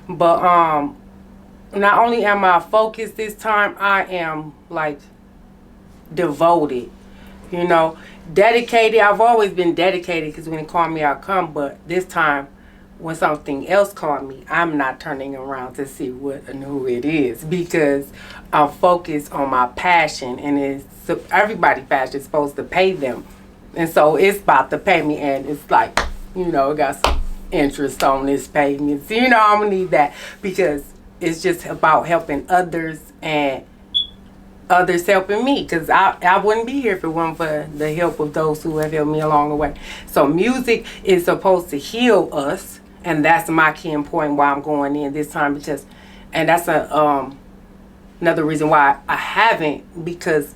But not only am I focused this time, I am like devoted, you know, dedicated. I've always been dedicated because when they call me, I'll come. But this time, when something else called me, I'm not turning around to see what and who it is because I'm focused on my passion, and it's everybody's passion is supposed to pay them, and so it's about to pay me, and it's like, you know, it got some interest on this payment. So, you know, I'm gonna need that because it's just about helping others and others helping me because I wouldn't be here if it wasn't for the help of those who have helped me along the way. So music is supposed to heal us, and that's my key and point why I'm going in this time because, and that's another reason why I haven't because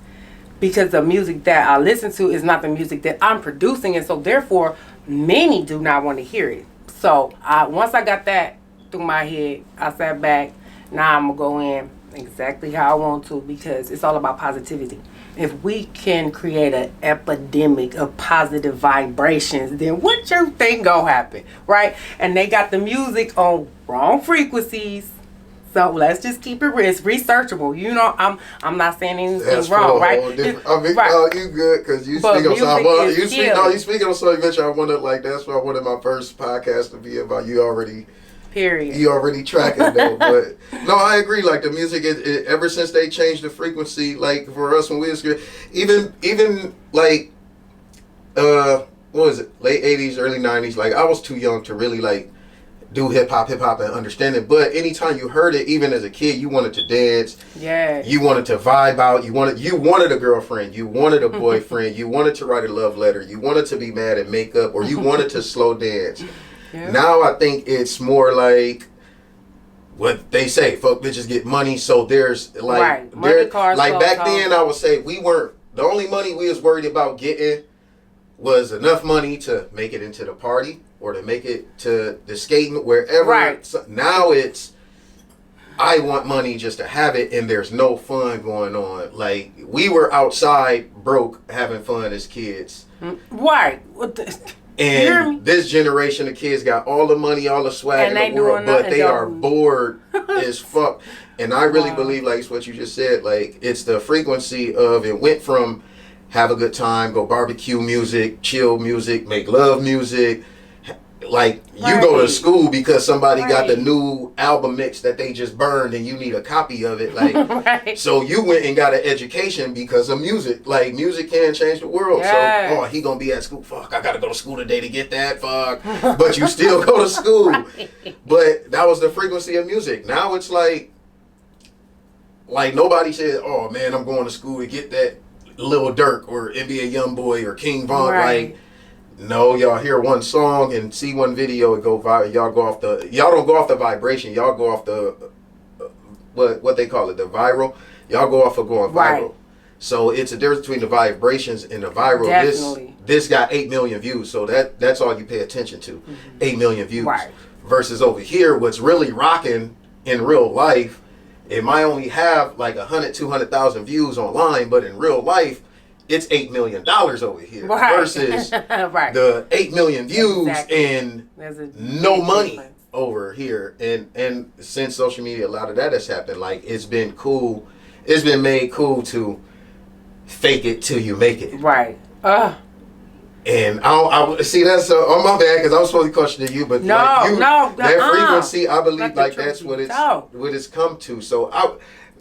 the music that I listen to is not the music that I'm producing, and so therefore many do not want to hear it. So once I got that through my head, I sat back. Now I'm gonna go in exactly how I want to because it's all about positivity. If we can create an epidemic of positive vibrations, then what you think gonna happen, right? And they got the music on wrong frequencies. So let's just keep it real. It's researchable. You know, I'm not saying anything That's wrong, right? I mean, right. You good because you But speak on something. You speaking on something that I wanted. Like that's what I wanted my first podcast to be about. You already tracking though. But no, I agree. Like the music, ever since they changed the frequency, like for us when we was even like what was it, late 80s, early 90s. Like I was too young to really like do hip hop and understand it. But anytime you heard it, even as a kid, you wanted to dance. Yeah. You wanted to vibe out. You wanted a girlfriend. You wanted a boyfriend. You wanted to write a love letter. You wanted to be mad at makeup, or you wanted to slow dance. Yeah. Now I think it's more like what they say, fuck bitches get money. So there's like, right. Money, cars, like back then I would say we weren't, the only money we was worried about getting was enough money to make it into the party or to make it to the skating, wherever. Right. So now it's, I want money just to have it, and there's no fun going on. Like we were outside broke having fun as kids. Right. And this generation of kids got all the money, all the swag in the world, but they are bored as fuck. And I really believe, like it's what you just said, like it's the frequency of it went from have a good time, go barbecue music, chill music, make love music. Like you go to school because somebody got the new album mix that they just burned and you need a copy of it. Like so you went and got an education because of music. Like music can change the world. Yes. So he gonna be at school. Fuck, I gotta go to school today to get that. Fuck. But you still go to school. But that was the frequency of music. Now it's like nobody said, oh man, I'm going to school to get that Lil Durk or NBA Youngboy or King Von. Like no, y'all hear one song and see one video and go viral. Y'all don't go off the vibration. Y'all go off the what they call it, the viral. Y'all go off of going viral. Right. So it's a difference between the vibrations and the viral. Definitely. This got 8 million views, so that's all you pay attention to. 8 million views. Right. Versus over here, what's really rocking in real life, it might only have like 100, 200,000 views online, but in real life, it's $8 million over here versus the 8 million views and no money difference over here. And since social media, a lot of that has happened. Like it's been cool. It's been made cool to fake it till you make it. Right. And I see that's on my bad because I was supposed to question you, but that frequency, I believe like that's what it's come to. So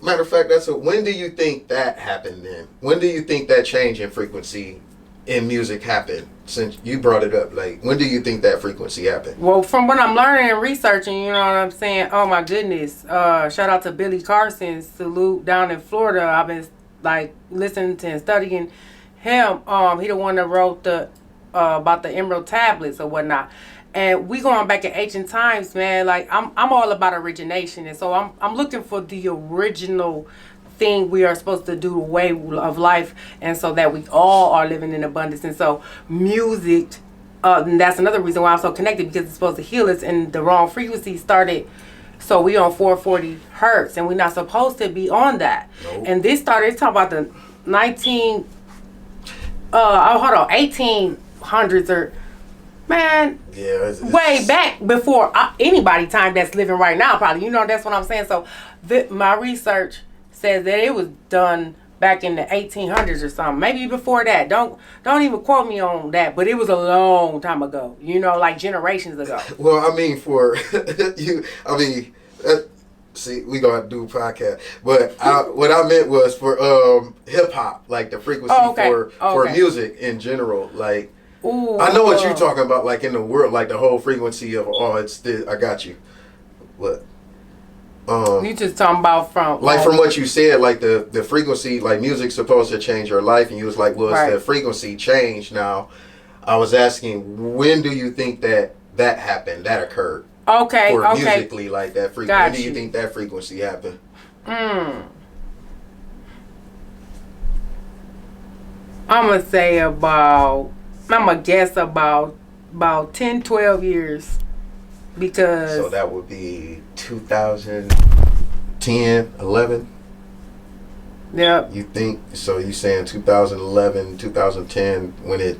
matter of fact, when do you think that happened then? When do you think that change in frequency in music happened? Since you brought it up, like when do you think that frequency happened? Well, from what I'm learning and researching, you know what I'm saying? Oh my goodness. Shout out to Billy Carson, salute down in Florida. I've been like listening to and studying him. He the one that wrote the about the emerald tablets or whatnot. And we going back in ancient times, man. Like I'm all about origination, and so I'm looking for the original thing we are supposed to do, the way of life, and so that we all are living in abundance. And so music, and that's another reason why I'm so connected, because it's supposed to heal us, and the wrong frequency started. So we on 440 hertz, and we're not supposed to be on that. Nope. And this started. It's talking about the 1800s or Man, Yeah, way back before anybody time that's living right now, probably. You know, that's what I'm saying. So my research says that it was done back in the 1800s or something. Maybe before that. Don't even quote me on that. But it was a long time ago. You know, like generations ago. Well, I mean, for you, I mean, see, we gonna have to do a podcast. But what I meant was for hip hop, like the frequency for music in general, like. Ooh, I know what you're talking about, like in the world, like the whole frequency of it's this. I got you. What? You just talking about from what you said, like the frequency, like music's supposed to change your life, and you was like, well, it's the frequency changed now. I was asking, when do you think that happened? That occurred? Okay. Or musically, like that frequency. When do you think that frequency happened? I'm gonna say I'm going to guess about 10, 12 years. Because... So that would be 2010, 11? Yep. You think... So you saying 2011, 2010, when it...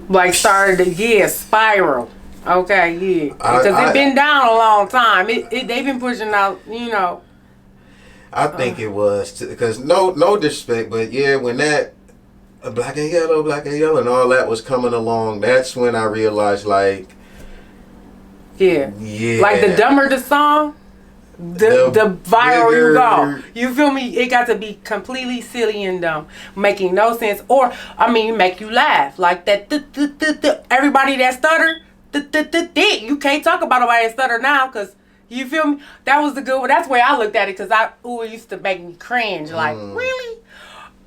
Like started to, spiral. Okay, yeah. Because it's been down a long time. They've been pushing out, you know. I think it was... Because no disrespect, but yeah, when that... Black and yellow, and all that was coming along. That's when I realized, like, yeah, like the dumber the song, the viral bigger, you go. You feel me? It got to be completely silly and dumb, making no sense, or make you laugh like that. Everybody that stutter, you can't talk about nobody that stutter now, cause you feel me? That was the good one. That's the way I looked at it, cause it used to make me cringe. Like, really?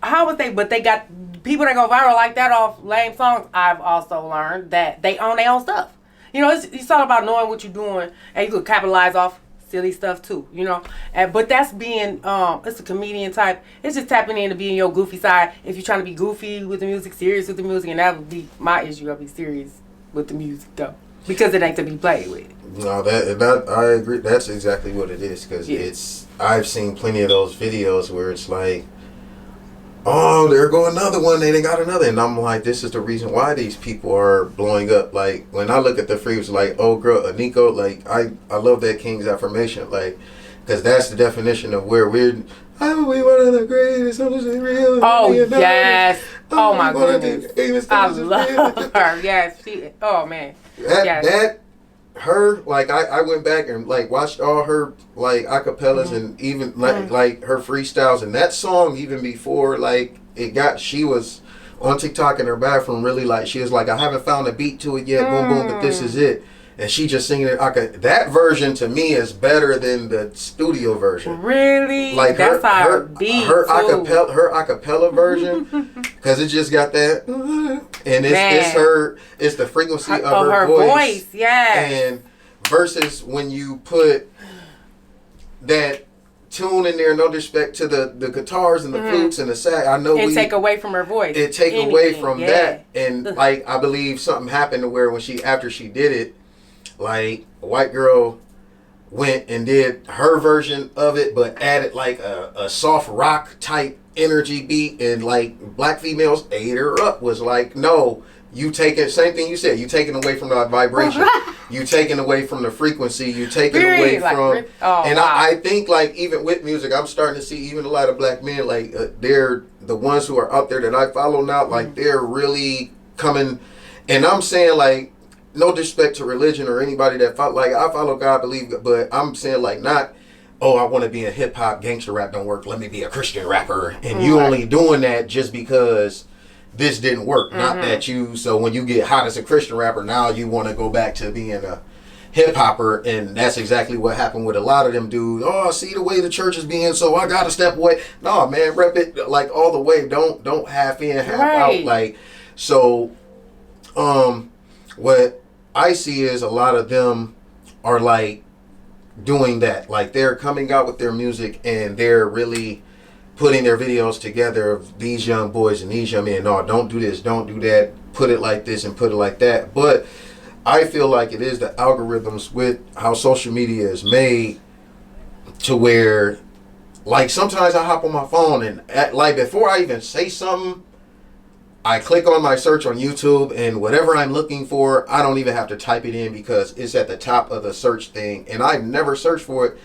How would they? But they got people that go viral like that off lame songs. I've also learned that they own their own stuff. You know, it's all about knowing what you're doing, and you could capitalize off silly stuff too. You know, but that's being it's a comedian type. It's just tapping in to being your goofy side. If you're trying to be goofy with the music, serious with the music, and that would be my issue. I'll be serious with the music though, because it ain't to be played with. No, that I agree. That's exactly what it is, because it's. I've seen plenty of those videos where it's like, oh, there go another one. They got another. And I'm like, this is the reason why these people are blowing up. Like, when I look at the freaks, like, oh, girl, Nico, like, I love that King's affirmation. Like, because that's the definition of where we're, I will be one of the greatest. Real. Oh, yes. Oh, my goodness. I love her. Yes. Oh, man. Her, like, I went back and, like, watched all her, like, acapellas and even, like, her freestyles. And that song, even before, like, she was on TikTok in her bathroom, really, like, she was like, I haven't found a beat to it yet, boom, boom, but this is it. And she just singing it. That version, to me, is better than the studio version. Really? Like, that's her beat, her acapella version, because it just got that, and it's the frequency of her voice. Yeah. And versus when you put that tune in there, no disrespect to the guitars and the flutes and the sax, I know take away from her voice. It take away from that, and like, I believe something happened to where after she did it, like, a white girl went and did her version of it, but added like a soft rock type energy beat, and like black females ate her up. Was like, no, you take it. Same thing you said. You taking away from the vibration. You taking away from the frequency. You taking away from. I think, like, even with music, I'm starting to see even a lot of black men, like, they're the ones who are out there that I follow now. Like, they're really coming, and I'm saying, like, no disrespect to religion or anybody that follow, like, I follow God, believe, but I'm saying, like, not, oh, I want to be a hip hop gangster rap don't work, let me be a Christian rapper, and you only doing that just because this didn't work. Not that so when you get hot as a Christian rapper, now you want to go back to being a hip hopper, and that's exactly what happened with a lot of them dudes. Oh, I see the way the church is being, so I gotta step away. No, man, rep it like all the way. Don't half in, half out. Like, so what I see is a lot of them are like doing that. Like, they're coming out with their music and they're really putting their videos together of these young boys and these young men. No, don't do this, don't do that. Put it like this and put it like that. But I feel like it is the algorithms with how social media is made to where, like, sometimes I hop on my phone and like, before I even say something, I click on my search on YouTube, and whatever I'm looking for, I don't even have to type it in because it's at the top of the search thing, and I've never searched for it.